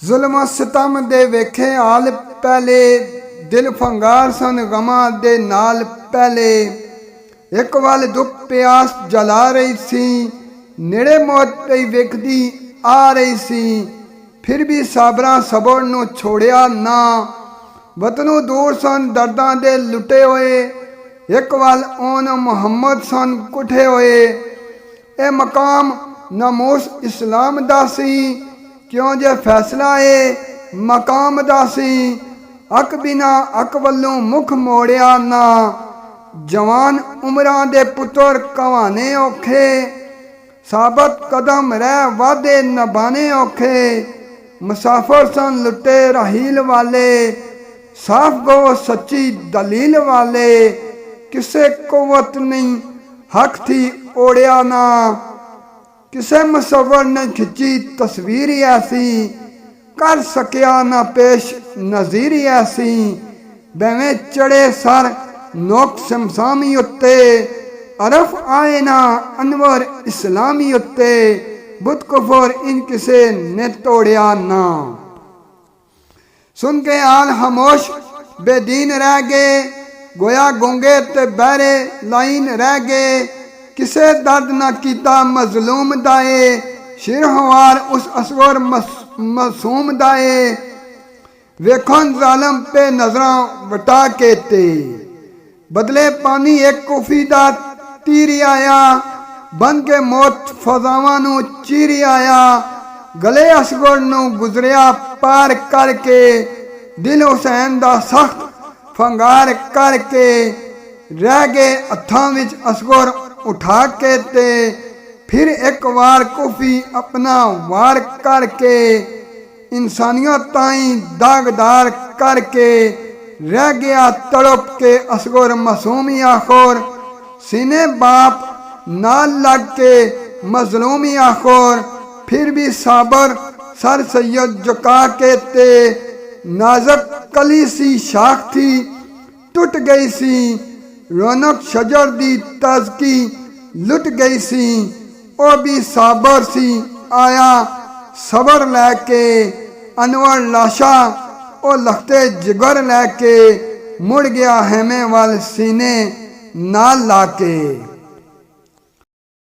ਜ਼ੁਲਮ ਸਿਤਮ ਦੇ ਵੇਖੇ ਹਾਲ ਪਹਿਲੇ, ਦਿਲ ਫੰਗਾਰ ਸਨ ਗਮਾਂ ਦੇ ਨਾਲ ਪਹਿਲੇ। ਇੱਕ ਵੱਲ ਦੁੱਖ ਪਿਆਸ ਜਲਾ ਰਹੀ ਸੀ, ਨੇੜੇ ਮੌਤ ਪਈ ਵੇਖਦੀ ਆ ਰਹੀ ਸੀ। ਫਿਰ ਵੀ ਸਾਬਰਾਂ ਸਬਰ ਨੂੰ ਛੋੜਿਆ ਨਾ, ਵਤਨੋਂ ਦੂਰ ਸਨ ਦਰਦਾਂ ਦੇ ਲੁੱਟੇ ਹੋਏ। ਇੱਕ ਵੱਲ ਔਨ ਮੁਹੰਮਦ ਸਨ ਕੁੱਠੇ ਹੋਏ। ਇਹ ਮਕਾਮ ਨਾਮੂਸ ਇਸਲਾਮ ਦਾ ਸੀ, ਕਿਉਂ ਜੇ ਫੈਸਲਾ ਏ ਮਕਾਮ ਦਾ ਸੀ। ਹੱਕ ਬਿਨਾ ਹੱਕ ਵੱਲੋਂ ਮੁਖ ਮੋੜਿਆ ਨਾ, ਜਵਾਨ ਉਮਰਾਂ ਦੇ ਪੁੱਤਰ ਕਹਾਣੇ ਔਖੇ। ਸਾਬਤ ਕਦਮ ਰਹਿ ਵਾਦੇ ਨਭਾਣੇ ਔਖੇ। ਮੁਸਾਫਰ ਸਨ ਲੁੱਟੇ ਰਾਹੀਲ ਵਾਲੇ, ਸਾਫ ਗੋ ਸੱਚੀ ਦਲੀਲ ਵਾਲੇ। ਕਿਸੇ ਕੁਵਤ ਨਹੀਂ ਹੱਕ ਥੀ ओढ़िया ना, किसे मुसव्वर ने खिंची तस्वीर ऐसी। कर सकिया ना पेश नज़ीर ऐसी। बैवें चढ़े सर नोक शमसामी उत्ते, अरफ आए ना अनवर इस्लामी उत्ते। बुत कुफर इन किसे ने तोड़िया ना। सुन के आल खामोश बेदीन रह गए, गोया गूंगे ते बहरे लाइन रह गए। किसे दर्द ना कीता मजलूम दाए, शिर हवार उस असगर मासूम दाए। वेखन जालम पे नजरां वटा के ते, बदले पानी एक कुफी दा तीर आया। बन के मौत फजावां नू चीर आया। गले असगर नू गुजरिया पार करके, दिल हुसैन दा सख्त फंगार करके। रह गए हत्थां विच असगर उठा के ते, फिर एक वार कुफी अपना वार करके। इंसानियत ताई दागदार करके, रह गया तड़प के असगर मासूमी आखोर। सीने बाप नाल लग के मजलूमी आखोर। फिर भी साबर सर सैयद झुका के ते, नाजक कली सी शाख थी टूट गई सी। रौनक शजर दी ताजगी लुट गई सी। ओ भी साबर सी आया सबर लैके। अनवर लाशा ओ लखते जिगर लैके, मुड़ गया हेमे वाल सीने नाल लाके।